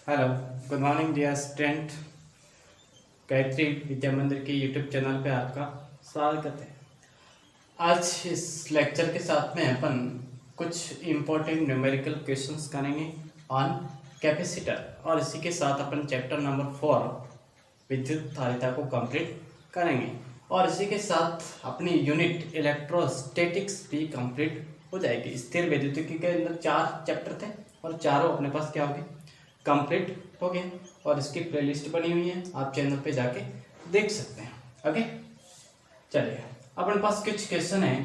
Hello, good morning dear student. Gayatri Vidya Mandir के YouTube channel पे आपका स्वागत है। आज इस लेक्चर के साथ में अपन कुछ इम्पोर्टेंट न्यूमेरिकल क्वेश्चंस करेंगे ऑन कैपेसिटर और इसी के साथ अपन चैप्टर नंबर 4 विद्युत धारिता को कंप्लीट करेंगे और इसी के साथ अपनी यूनिट इलेक्ट्रोस्टैटिक्स भी कंप्लीट हो जाएगी। स्थिर विद्युतिकी के अंदर 4 चैप्टर थे और चारों अपने पास क्या हो गए, कंप्लीट हो गए और इसकी प्लेलिस्ट बनी हुई है, आप चैनल पे जाके देख सकते हैं। ओके, चलिए अपने पास कुछ क्वेश्चन है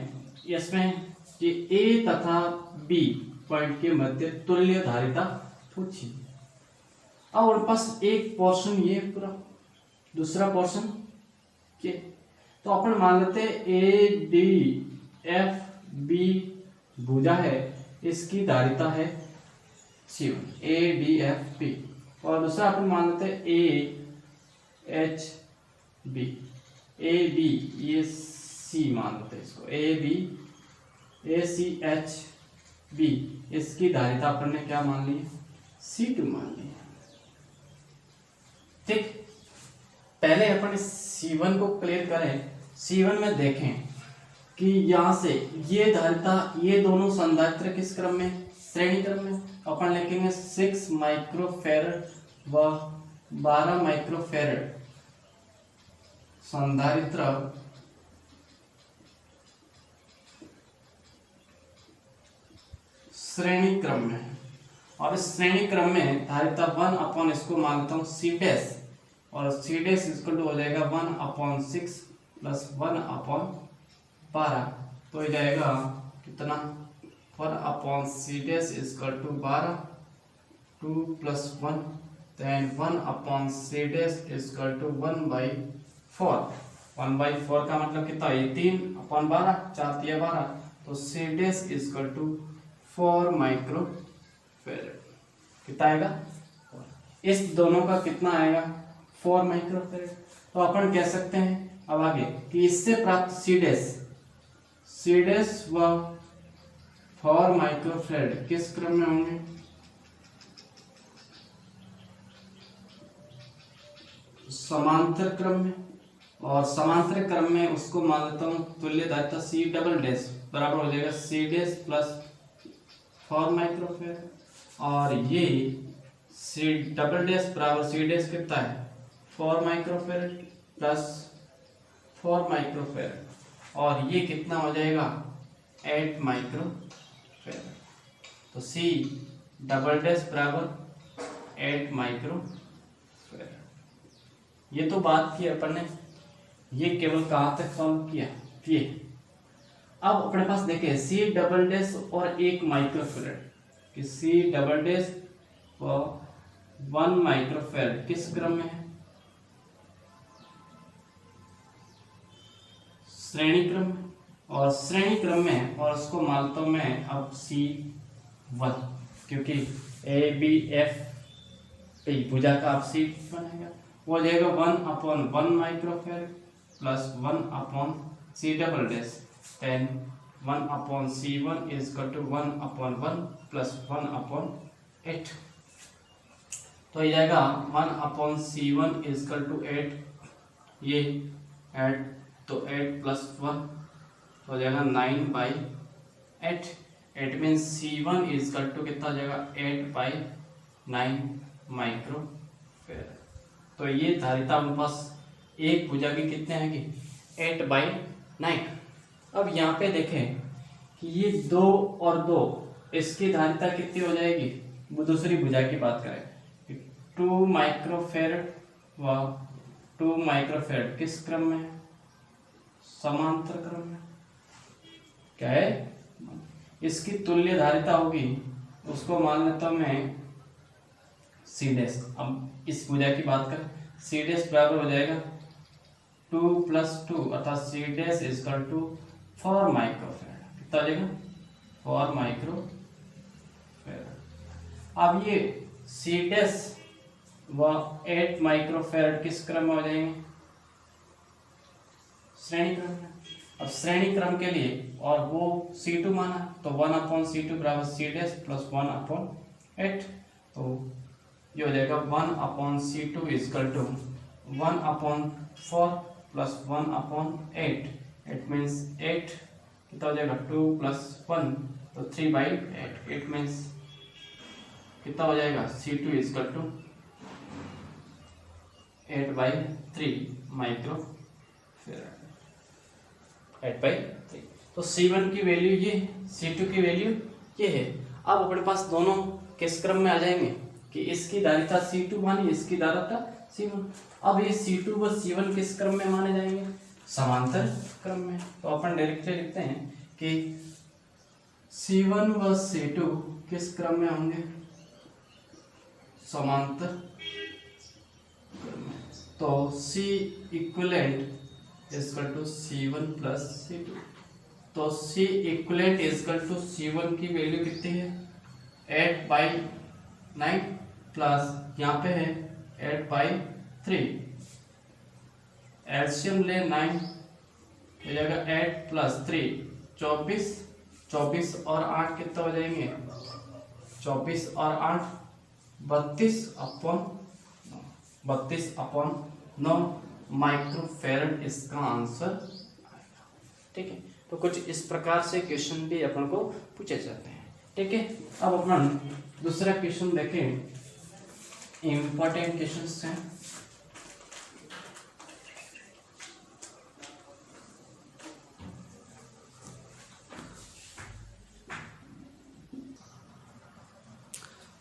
इसमें कि ए तथा बी पॉइंट के मध्य तुल्य धारिता पूछी। अब अपने पास एक पोर्शन ये पूरा, दूसरा पोर्शन ये, तो अपन मान लेते ए डी एफ बी भुजा है, इसकी धारिता है C1 A D F B और दूसरा अपन मान लेते हैं A H B A B, ये सी मान लेते हैं इसको, A B A C H B, इसकी धारिता अपन ने क्या मान ली, C2 मान ली। ठीक, पहले अपन C1 को क्लियर करें। C1 में देखें कि यहां से ये धारिता, ये दोनों संधारित्र किस क्रम में, श्रेणी क्रम में। अपन लिखेंगे 6 माइक्रोफैरड व 12 माइक्रोफैरड संधारित्र श्रेणी क्रम में, और इस श्रेणी क्रम में धारिता 1 अपॉन इसको मानता हूं सी डैश, और सी डैश इक्वल टू हो जाएगा 1/6 प्लस 1/12, तो हो जाएगा कितना, 1/c डैश इक्वल टू 12, 2 प्लस 1, then 1/c dash equal to 1/4। 1/4 का मतलब कितना है, 3/12, 4 तिया 12, तो c dash equal to 4 microfarad. कितना आएगा, इस दोनों का कितना आएगा, 4 माइक्रोफैरड। तो अपन कह सकते हैं अब आगे कि इससे प्राप्त c डैश व 4 माइक्रोफैरड किस क्रम में होंगे, समांतर क्रम में, और समांतर क्रम में उसको मान लेता हूं तुल्य धारिता C डबल डैश बराबर हो जाएगा C डैश प्लस 4 माइक्रोफैरड, और ये C डबल डैश बराबर C डैश कितना है, 4 माइक्रोफैरड प्लस 4 माइक्रोफैरड, और ये कितना हो जाएगा, 8 माइक्रोफैरड। तो C डबल डैश बराबर 8 माइक्रोफैरड। ये तो बात की अपन ने, ये केवल कहां तक सॉल्व किया, ये। अब अपने पास देखिए C डबल डैश और 1 माइक्रोफैरड, कि C डबल डैश और 1 माइक्रोफैरड किस क्रम में है, श्रेणी क्रम में, और श्रेणी क्रम में, और उसको मानता हूं मैं अब C1, क्योंकि ए बी एफ भुजा का आप C बनेगा, वो हो जाएगा 1/1 microfarad plus 1/c double dash, then 1/c1 is equal to 1/1 plus 1/8, तो ये जाएगा 1/c1 इज इक्वल टू 8, ये ऐड तो 8 प्लस 1 हो जाएगा 9/8। It means C1 is equal to कितना हो जाएगा, 8/9 माइक्रोफैरड। तो ये धारिता हमारे पास एक भुजा की कितने आएगी, 8/9। अब यहाँ पे देखें कि ये 2 और 2, इसकी धारिता कितनी हो जाएगी, वो दूसरी भुजा की बात करें, 2 माइक्रोफैरड व 2 माइक्रोफैरड किस क्रम में, समांतर क्रम में। क्या है, इसकी तुल्य धारिता होगी, उसको मान लेता हूं मैं C डैश। अब इस भुजा की बात करें, C डैश बराबर हो जाएगा 2 प्लस 2 अर्थात C dash equal to 4 microfarad. कितना हो जाएगा, 4 माइक्रोफैरड। अब ये C डैश व 8 माइक्रोफैरड किस क्रम में हो जाएंगे, श्रेणी क्रम में। अब श्रेणी क्रम के लिए, और वो C2 माना, तो 1/C2 बराबर C डैश प्लस 1/8, तो ये हो जाएगा 1/C2 equal to 1/4 plus 1/8। It means 8 कितना हो जाएगा 2 + 1 तो 3/8। इट मीन्स कितना हो जाएगा C2 is equal to 8/3 micro farad. 8/3। तो C1 की वैल्यू ये, C2 की वैल्यू ये है। अब अपने पास दोनों किस क्रम में आ जाएंगे कि इसकी धारिता C2 मानी, इसकी धारिता C1। अब ये C2 व C1 किस क्रम में माने जाएंगे? समांतर क्रम में। तो अपन डायरेक्टली लिखते हैं कि C1 व C2 किस क्रम में होंगे? समांतर क्रम में। तो C equivalent equal to C1 plus C2। तो C equivalent equal to C1 की वैल्यू कितनी है? 8/9 प्लस यहाँ पे है 8/3। एलसीएम ले 9 हो जाएगा 8 + 3 24। 24 और 8 कितना हो जाएंगे? 24 और 8 32/9 माइक्रोफैरड इसका आंसर आएगा। ठीक है, तो कुछ इस प्रकार से क्वेश्चन भी अपन को पूछे जाते हैं। ठीक है, अब अपन दूसरा क्वेश्चन देखें। इंपॉर्टेंट क्वेश्चंस हैं।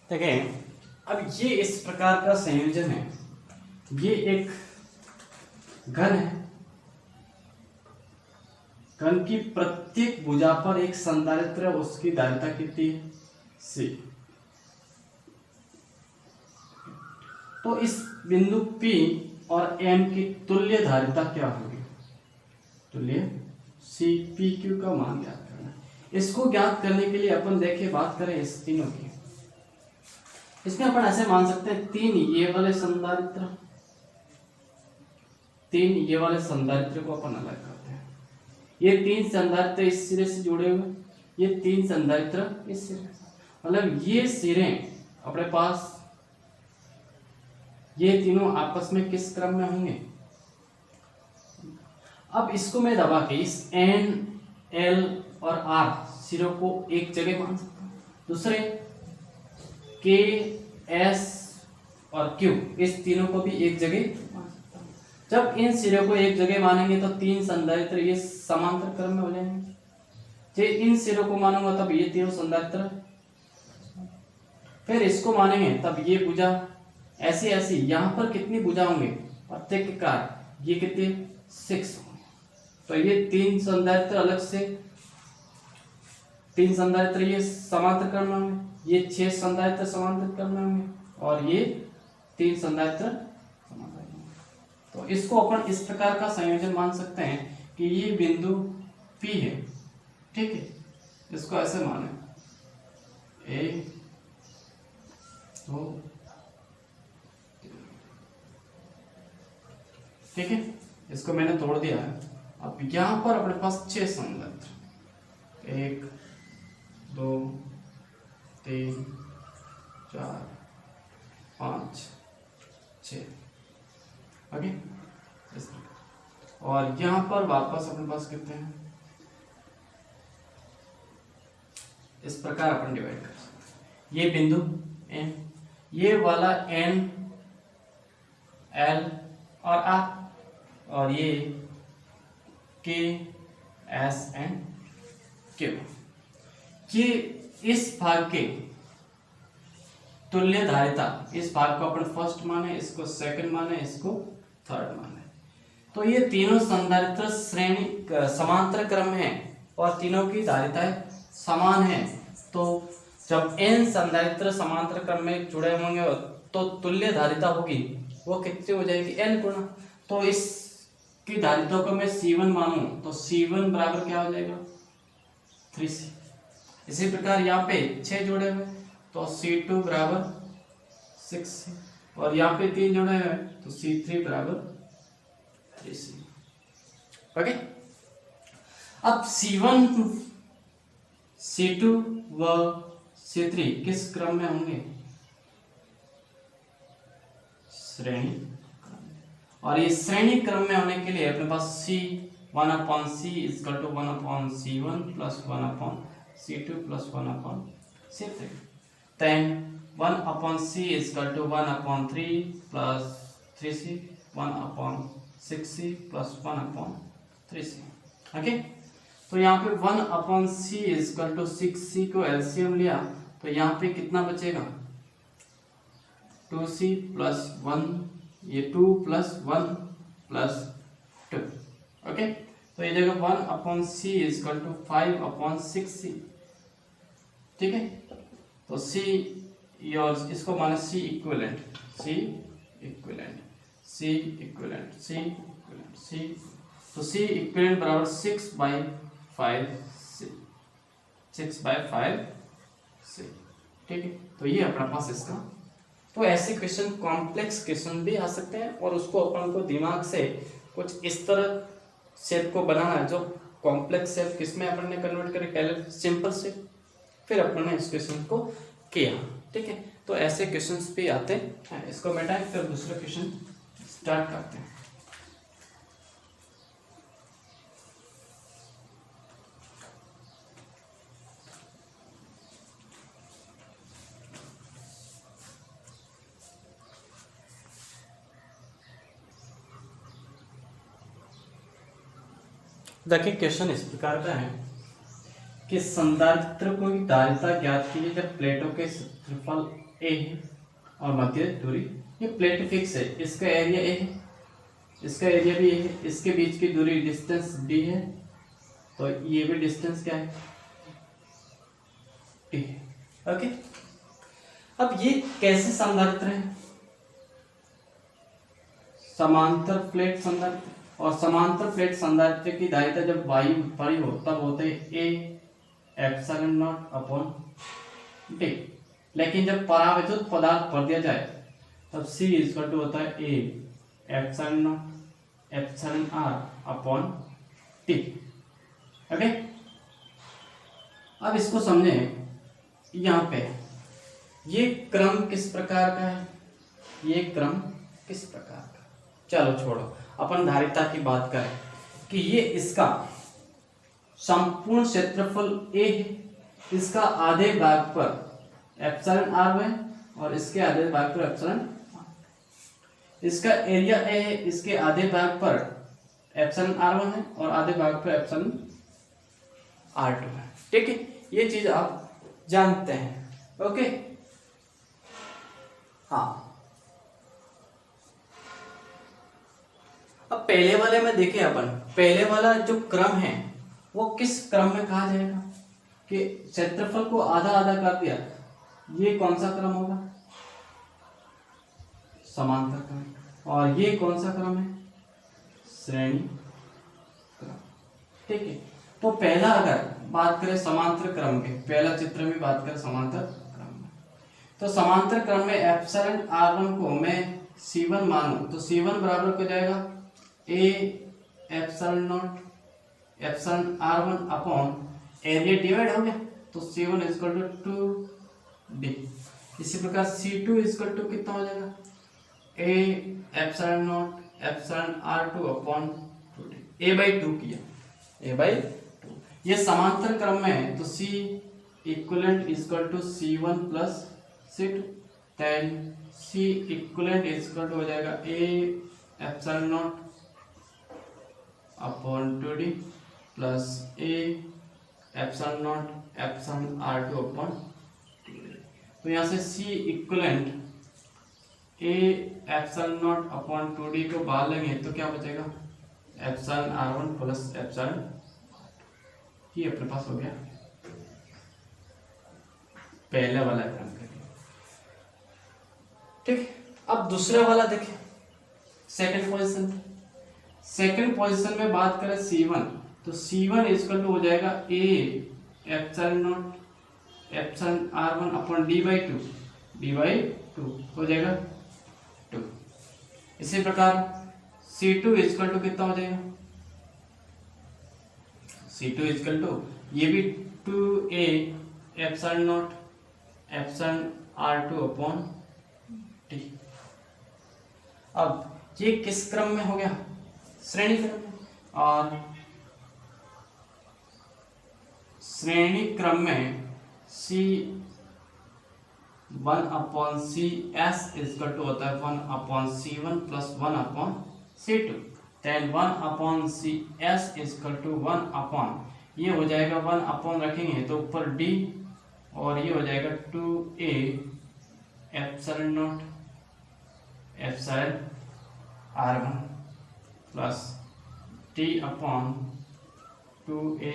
देखें, अब ये इस प्रकार का संयोजन है। ये एक घन है। घन की प्रत्येक भुजा पर एक संधारित्र है, उसकी धारिता कितनी है? C। तो इस बिंदु P और M की तुल्य धारिता क्या होगी? तुल्य CPQ का मान ज्ञात करना है। इसको ज्ञात करने के लिए अपन देखिए बात करें इस तीनों की। इसमें अपन ऐसे मान सकते हैं 3 ये वाले संधारित्र, 3 ये वाले संधारित्र को अपन अलग करते हैं। ये 3 संधारित्र इस सिरे से जुड़े हुए, ये 3 संधारित्र इस सिरे, मतलब ये सिरे अपने पास ये तीनों आपस में किस क्रम में होंगे? अब इसको मैं दबा के इस N, L और R सिरों को एक जगह मान सकता हूँ। दूसरे K, S और Q इस तीनों को भी एक जगह मान सकता हूँ। जब इन सिरों को एक जगह मानेंगे तो 3 संधारित्र ये समांतर क्रम में हो जाएंगे। जब इन सिरों को मानूंगा तब ये तीनों संधारित्र, फिर इसको मानेंगे तब ये भुजा ऐसी ऐसी। यहाँ पर कितनी भुजा होंगे प्रत्येक कार? ये कितने? 6 होंगे। तो ये 3 संधारित्र अलग से, 3 संधारित्र ये समांतर क्रम में होंगे, ये 6 संधारित्र समांतर क्रम में होंगे और ये 3 संधारित्र समांतर क्रम में। तो इसको अपन इस प्रकार का संयोजन मान सकते हैं कि ये बिंदु P है। ठीक है, इसको ऐसे माने A, 2, ठीक है, इसको मैंने तोड़ दिया है। अब यहां पर अपने पास 6 संधारित्र, 1, 2, 3, 4, 5, 6। ओके, और यहां पर वापस अपने पास कितने हैं? इस प्रकार अपन डिवाइड कर सकते हैं। ये बिंदु N, ये वाला N, L और R, और ये K, S एंड Q। ये इस भाग के तुल्य धारिता, इस भाग को अपन फर्स्ट माने, इसको सेकंड माने, इसको थर्ड माने। तो ये तीनों संधारित्र श्रेणी समांतर क्रम में है और तीनों की धारिताएं समान है। तो जब n संधारित्र समांतर क्रम में जुड़े होंगे तो तुल्य धारिता होगी वो कितनी हो जाएगी? n गुना। तो इसकी धारिता को मैं C1 मानूं तो C1 बराबर क्या हो जाएगा? 3C। इसी प्रकार यहाँ पे 6 जुड़े हुए तो C2 बराबर 6C, और यहाँ पे 3 जुड़े हुए तो C3 बराबर 3C। ओके, अब C1, C2 व C3 किस क्रम में होंगे? श्रेणी और ये श्रेणी क्रम में होने के लिए अपने पास C 1/c equal to 1/c1 plus 1/c2 plus 1/c3 then 1/c equal to 1/3 plus 3c 1/6c plus 1/3c। Okay, तो यहाँ पे 1/c इक्वल टू 6c को एलसीएम लिया तो यहाँ पे कितना बचेगा 2c प्लस 1, ये 2 प्लस 1 प्लस 2। ओके, तो ये जगह 1/c इक्वल टू 5/6c। ठीक है, तो c योर इसको माने c इक्विवेलेंट तो c इक्विवेलेंट बराबर 6/5c। ठीक है, तो ये अपना पास इसका। तो ऐसे क्वेश्चन कॉम्प्लेक्स क्वेश्चन भी आ सकते हैं और उसको अपन को दिमाग से कुछ इस तरह शेप को बनाना है जो कॉम्प्लेक्स शेप किसमें अपन ने कन्वर्ट करे पहले सिंपल शेप, फिर अपन ने इस क्वेश्चन को किया। ठीक है, तो ऐसे क्वेश्चंस भी आते हैं। इसको मिटाएं फिर दूसरा क्वेश्चन स्टार्ट करते हैं। देखिए क्वेश्चन इस प्रकार का है कि संधारित्र को धारिता ज्ञात कीजिए जब प्लेटों के क्षेत्रफल a है और मध्य दूरी, ये प्लेट फिक्स है, इसका एरिया a है, इसका एरिया भी a है, इसके बीच की दूरी डिस्टेंस d है, तो ये भी डिस्टेंस क्या है d है। ओके, अब ये कैसे संधारित्र है, समांतर प्लेट संधारित्र, और समांतर प्लेट संधारित्र की धारिता जब वायु परी हो तब होते a epsilon naught upon d, लेकिन जब परावैद्युत पदार्थ भर दिया जाए तब c इक्वल टू होता है a epsilon not epsilon r upon t। Okay, अब इसको समझे, यहाँ पे ये क्रम किस प्रकार का है, ये क्रम किस प्रकार का, चलो छोड़ो, अपन धारिता की बात करें कि ये इसका संपूर्ण क्षेत्रफल a है, इसका आधे भाग पर एप्सिलॉन r है और इसके आधे भाग पर एप्सिलॉन r, इसका एरिया a है, इसके आधे भाग पर एप्सिलॉन r1 है और आधे भाग पर एप्सिलॉन r2 है। ठीक है, ये चीज आप जानते हैं। ओके, हाँ, अब पहले वाले में देखें अपन, पहले वाला जो क्रम है वो किस क्रम में कहा जाएगा कि क्षेत्रफल को आधा आधा कर दिया, ये कौन सा क्रम होगा, समांतर क्रम, और ये कौन सा क्रम है, श्रेणी क्रम। ठीक है, तो पहला अगर बात करें समांतर क्रम के, पहला चित्र में बात करें समांतर क्रम में, तो समांतर क्रम में एप्सिलॉन r1 को मैं c1 मानूं तो c1 बराबर हो जाएगा a epsilon not epsilon r1 upon area divide हो गया तो c1 इक्वल टू 2d। इसी प्रकार c2 इक्वल टू कितना हो जाएगा a epsilon not epsilon r2 upon 2d, a/2 किया, a/2। ये समांतर क्रम में है तो c equivalent equal to c1 plus c2, then c equivalent equal to हो जाएगा a epsilon naught upon 2d plus a epsilon not epsilon r2 upon 2d। तो यहाँ से c equivalent a epsilon naught upon 2d को बाहर लेंगे तो क्या बचेगा epsilon r1 plus epsilon r2। ये अपने पास हो गया पहला वाला क्रम के लिए। ठीक, अब दूसरा वाला देखें, सेकंड पोजीशन। सेकंड पोजीशन में बात करें c1 तो c1 इक्वल टू हो जाएगा a epsilon not epsilon r1 upon d/2 हो जाएगा 2। इसी प्रकार c2 इक्वल टू कितना हो जाएगा, c2 इक्वल टू ये भी 2a epsilon not epsilon r2 upon d। अब ये किस क्रम में हो गया? श्रेणी क्रम में। और श्रेणी क्रम में C1/CS इक्वल टू होता है 1/C1 plus 1/C2। Then 1/CS equal to 1 ये हो जाएगा 1 रखेंगे तो ऊपर D और ये हो जाएगा 2A epsilon not epsilon R1 plus T/2A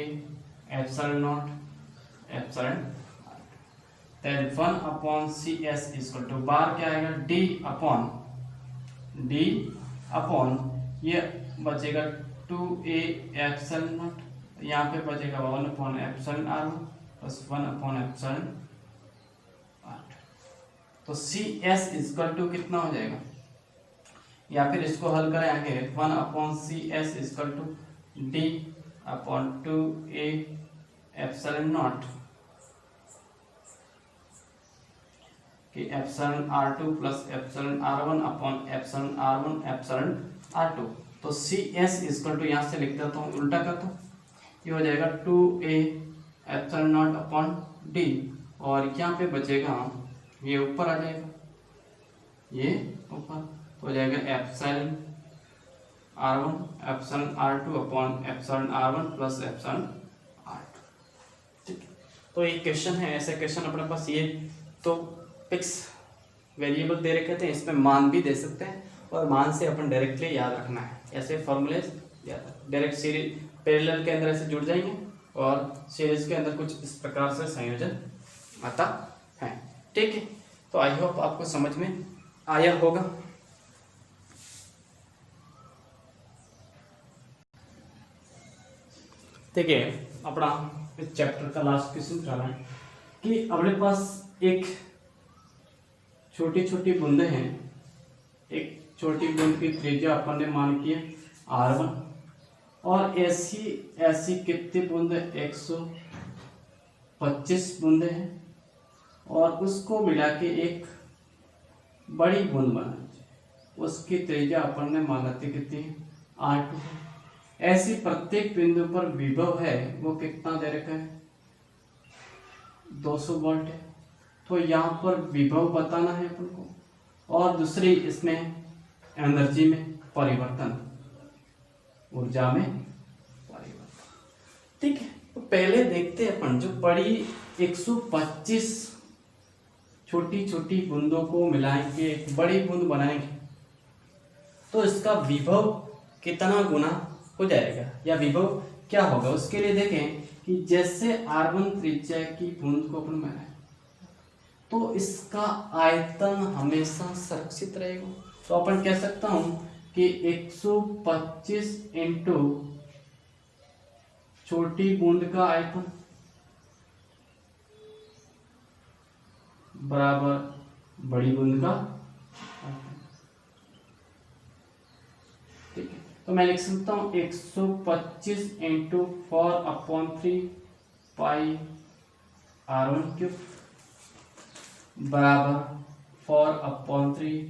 epsilon not epsilon then 1/CS equal to बार क्या आएगा D अपॉन ये बचेगा 2A एप्सिलॉन नॉट, यहाँ पे बचेगा 1/एप्सिलॉन R1 प्लस 1/एप्सिलॉन R2। तो CS इक्वल टू कितना हो जाएगा, या फिर इसको हल करें आगे 1/CS equal to D/2A epsilon not कि epsilon R2 plus epsilon R1 upon epsilon R1 epsilon R2। तो CS इक्वल टू यहाँ से लिख देता हूँ, उल्टा करता हूँ, ये हो जाएगा 2A epsilon naught upon D और यहाँ पे बचेगा ये ऊपर आ जाएगा, ये ऊपर तो हो जाएगा epsilon R1 epsilon R2 upon epsilon R1 plus epsilon R2। ठीक है, तो ये क्वेश्चन है, ऐसे क्वेश्चन अपने पास ये तो फिक्स वेरिएबल दे रखे थे, इसमें मान भी दे सकते हैं और मान से अपन डायरेक्टली याद रखना है, ऐसे फॉर्मूले डायरेक्ट सीरीज पैरेलल के अंदर ऐसे जुड़ जाएंगे और सीरीज के अंदर कुछ इस प्रकार से संयोजन आता है। ठीक है, तो आई होप आपको समझ में आया होगा। ठीक है, अपना इस चैप्टर का लास्ट क्वेश्चन चल रहा है कि अपने पास एक छोटी छोटी बूंदें हैं, एक छोटी बूंद की त्रिज्या अपन ने मान की है R1 और ऐसी कितनी बूंदें 125 बूंदें हैं और उसको मिला के एक बड़ी बूंद बनानी चाहिए, उसकी त्रिज्या अपन ने मान ली कितनी R2। ऐसी प्रत्येक बिंदु पर विभव है वो कितना दे रखा है 200 वोल्ट है, तो यहाँ पर विभव बताना है अपन को और दूसरी इसमें एनर्जी में परिवर्तन, ऊर्जा में परिवर्तन। ठीक है, तो पहले देखते हैं अपन जो बड़ी 125 छोटी छोटी बूंदों को मिलाएंगे एक बड़ी बूंद बनाएंगे तो इसका विभव कितना गुना हो जाएगा या विभव क्या होगा। उसके लिए देखें कि जैसे R1 त्रिज्या की बूंद को अपन बनाए तो इसका आयतन हमेशा सुरक्षित रहेगा, तो अपन कह सकता हूं कि 125 इंटू छोटी बूंद का आयतन बराबर बड़ी बूंद का आयतन। ठीक है, तो मैं लिख सकता हूं 125 इंटू 4/3 पाई R1 क्यूब बराबर 4/3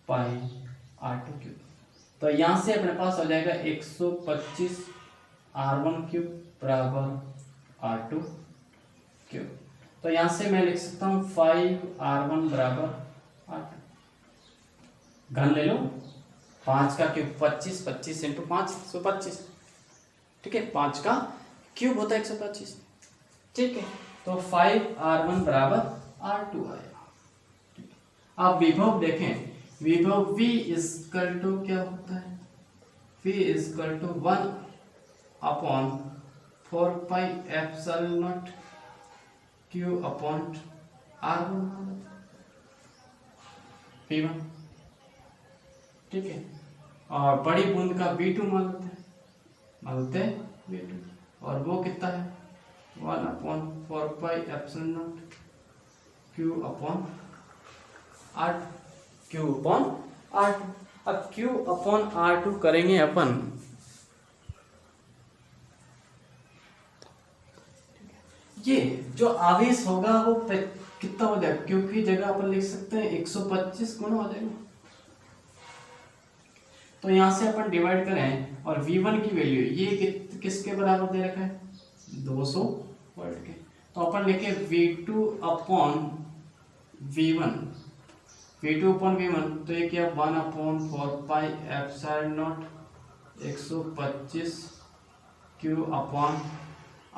पाई R2 क्यूब। तो यहां से अपने पास हो जाएगा 125 R1 क्यूब बराबर R2 क्यूब। तो यहां से मैं लिख सकता हूं 5R1 बराबर R2। घन ले लो 5 का क्यूब 25, 25 इंटू 5 125। ठीक है, 5 का क्यूब होता है 125। ठीक है, तो 5R1 बराबर R2 आएगा। आप विभव देखें, विभव V इक्वल टू क्या होता है, V equal to 1/4 pi epsilon naught Q upon R1 V1। ठीक है, और बड़ी बूंद का V2 मानते हैं V2 और वो कितना है 1/4 pi epsilon naught Q upon R2 Q upon R2। अब Q अपॉन R2 करेंगे अपन, ये जो आवेश होगा वो कितना हो जाएगा, Q की जगह अपन लिख सकते हैं 125 गुना हो जाएगा। तो यहाँ से अपन डिवाइड करें और V1 की वैल्यू ये किसके बराबर दे रखा है 200 वोल्ट के। तो अपन लिखे V2 upon V1, V2 upon V1 तो ये क्या 1/4 pi epsilon naught 125 Q upon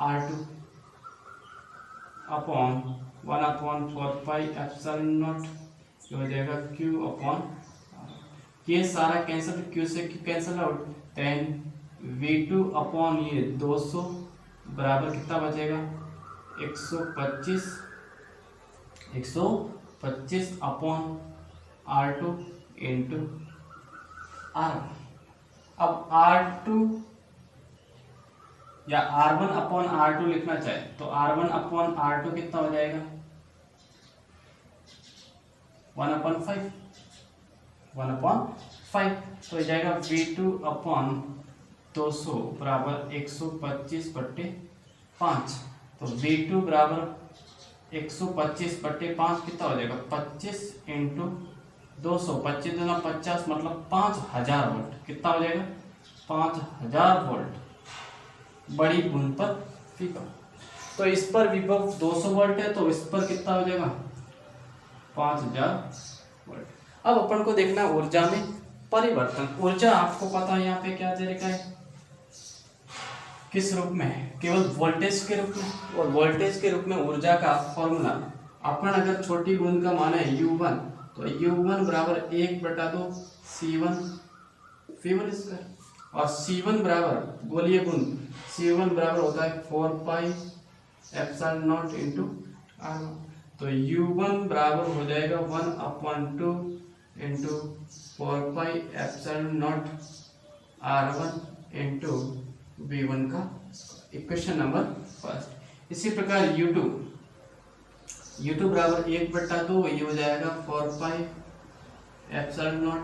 R2 upon 1/4 pi epsilon naught जो हो जाएगा Q अपॉन ये सारा कैंसिल, Q से Q cancel out, then V2 upon ये 200 बराबर कितना बचेगा 125 अपॉन R2 इंटू R1। अब R2 या R1 अपॉन R2 लिखना चाहे तो R1 अपॉन R2 कितना हो जाएगा 1/5 तो हो जाएगा V2 अपॉन 200 बराबर 125/5। तो V2 बराबर 125/5 कितना हो जाएगा 25 इंटू 200, 25 दूना 50 मतलब 5000 वोल्ट। कितना हो जाएगा 5000 वोल्ट बड़ी बूंद पर विभव। तो इस पर विभव 200 वोल्ट है तो इस पर कितना हो जाएगा 5000 वोल्ट। अब अपन को देखना ऊर्जा में परिवर्तन। ऊर्जा आपको पता है यहाँ पे क्या दे रखा है किस रूप में है, केवल वोल्टेज के रूप में। और वोल्टेज के रूप में ऊर्जा का फॉर्मूला अपन अगर छोटी बूंद का मान है U1 तो U1 बराबर 1/2 C1 V1 स्क्वायर और C1 बराबर गोलीय बूंद C1 बराबर होता है 4 पाई एप्सिलॉन नॉट इंटू R1। तो U1 बराबर हो जाएगा 1/2 into 4 pi epsilon not R1 into V1 का इक्वेशन नंबर फर्स्ट। इसी प्रकार U2 बराबर 1/2 ये हो जाएगा 4 पाई epsilon not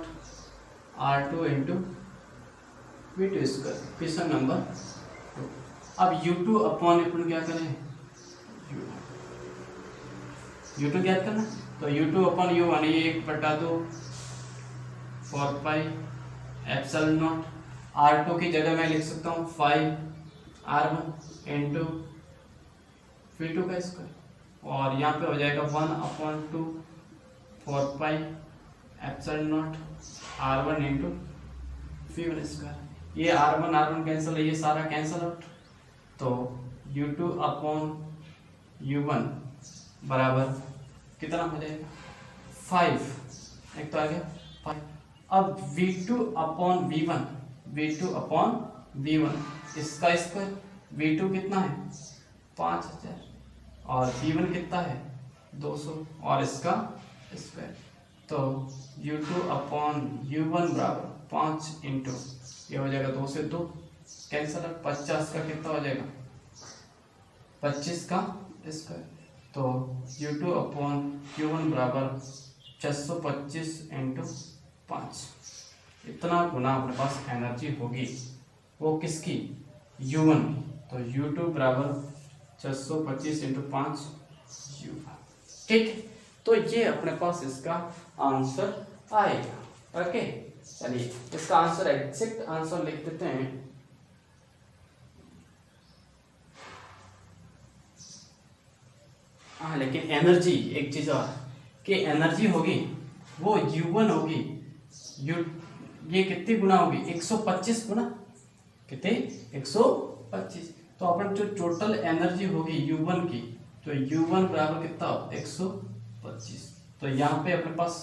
R2 into V2 square equation number 2। अब U2 अपॉन अपन क्या करें U2 ज्ञात करना तो U2 अपॉन U1 ये 1/2 4 पाई एप्सिलॉन नॉट R2 की जगह मैं लिख सकता हूँ 5R1 इंटू V2 का स्क्वायर और यहाँ पे हो जाएगा 1/2 4 पाई epsilon not R1 into V1 square. ये R1 कैंसिल है, ये सारा कैंसिल आउट। तो U2 अपॉन U1 बराबर कितना हो जाएगा 5, एक तो आ गया 5। अब V2 अपॉन V1 इसका स्क्वायर V2 कितना है 5000 और V1 कितना है 200 और इसका स्क्वायर। तो U2 अपॉन U1 बराबर 5 इंटू ये हो जाएगा 2 से 2 कैंसिल, 50 का कितना हो जाएगा 25 का स्क्वायर। तो U2 अपॉन U1 बराबर 625 इंटू 5। इतना गुना अपने पास एनर्जी होगी वो किसकी U1 की। तो U2 बराबर 625 इंटू 5 U1। ठीक है, तो ये अपने पास इसका आंसर आएगा। ओके चलिए इसका आंसर एग्जैक्ट आंसर लिख देते हैं। हाँ लेकिन एनर्जी एक चीज और कि एनर्जी होगी वो U1 होगी ये कितनी गुना होगी 125 गुना कितने 125। तो अपन जो टोटल एनर्जी होगी U1 की तो U1 बराबर कितना 125। तो यहाँ पे अपने पास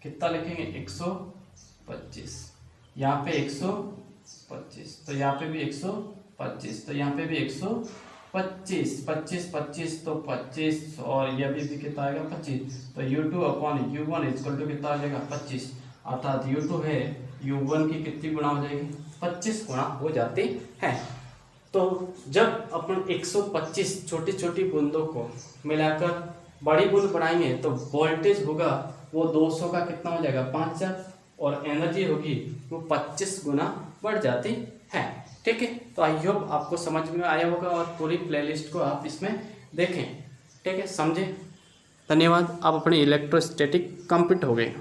कितना लिखेंगे 125, यहाँ पे 125 तो यहाँ पे भी 125 तो यहाँ पे भी 125 25 तो 25 और यह भी कितना आएगा 25। तो U2 upon U1 equal to कितना आ जाएगा 25। अर्थात U2 है U1 की कितनी गुना हो जाएगी 25 गुना हो जाती है। तो जब अपन 125 छोटी छोटी बूंदों को मिलाकर बड़ी बूंद बढ़ाएंगे तो वोल्टेज होगा वो 200 का कितना हो जाएगा 5000 और एनर्जी होगी वो 25 गुना बढ़ जाती है। ठीक है, तो आई होप आपको समझ में आया होगा और पूरी प्लेलिस्ट को आप इसमें देखें। ठीक है, समझे। धन्यवाद। आप अपनी इलेक्ट्रोस्टैटिक कंप्लीट हो गए।